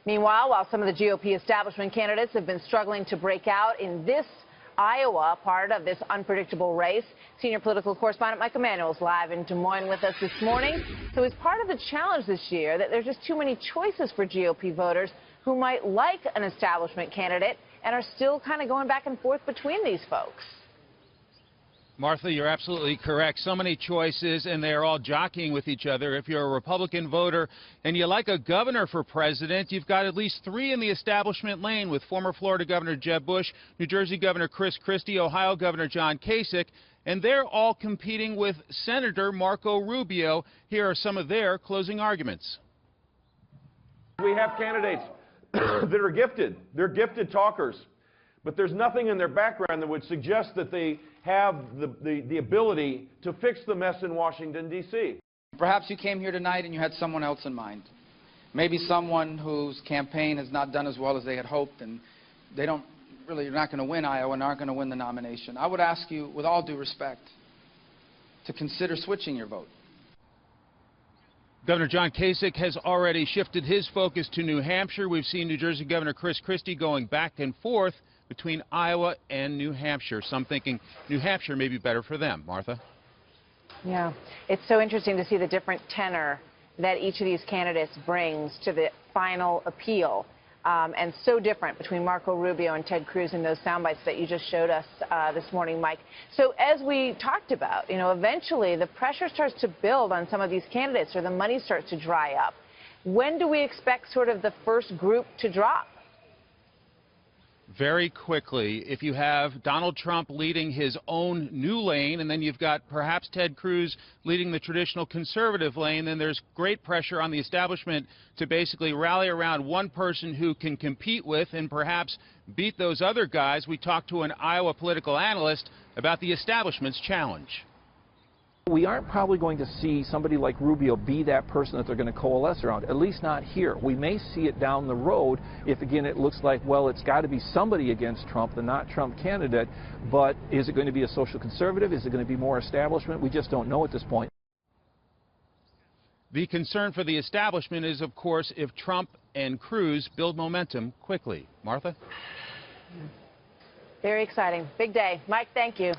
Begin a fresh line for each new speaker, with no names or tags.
Meanwhile, while some of the GOP establishment candidates have been struggling to break out in this Iowa, part of this unpredictable race, senior political correspondent Mike Emanuel is live in Des Moines with us this morning. So it's part of the challenge this year that there's just too many choices for GOP voters who might like an establishment candidate and are still kind of going back and forth between these folks.
Martha, you're absolutely correct. So many choices, and they're all jockeying with each other. If you're a Republican voter and you like a governor for president, you've got at least three in the establishment lane with former Florida Governor Jeb Bush, New Jersey Governor Chris Christie, Ohio Governor John Kasich, and they're all competing with Senator Marco Rubio. Here are some of their closing arguments.
We have candidates that are gifted. They're gifted talkers. But there's nothing in their background that would suggest that they have the ability to fix the mess in Washington, D.C.
Perhaps you came here tonight and you had someone else in mind. Maybe someone whose campaign has not done as well as they had hoped, and they're not going to win Iowa and aren't going to win the nomination. I would ask you, with all due respect, to consider switching your vote.
Governor John Kasich has already shifted his focus to New Hampshire. We've seen New Jersey Governor Chris Christie going back and forth between Iowa and New Hampshire. Some thinking New Hampshire may be better for them. Martha?
Yeah, it's so interesting to see the different tenor that each of these candidates brings to the final appeal. And so different between Marco Rubio and Ted Cruz in those sound bites that you just showed us this morning, Mike. So as we talked about, eventually the pressure starts to build on some of these candidates or the money starts to dry up. When do we expect sort of the first group to drop?
Very quickly. If you have Donald Trump leading his own new lane, and then you've got perhaps Ted Cruz leading the traditional conservative lane, then there's great pressure on the establishment to basically rally around one person who can compete with and perhaps beat those other guys. We talked to an Iowa political analyst about the establishment's challenge.
We aren't probably going to see somebody like Rubio be that person that they're going to coalesce around, at least not here. We may see it down the road if, again, it looks like, well, it's got to be somebody against Trump, the not Trump candidate. But is it going to be a social conservative? Is it going to be more establishment? We just don't know at this point.
The concern for the establishment is, of course, if Trump and Cruz build momentum quickly. Martha?
Very exciting. Big day. Mike, thank you.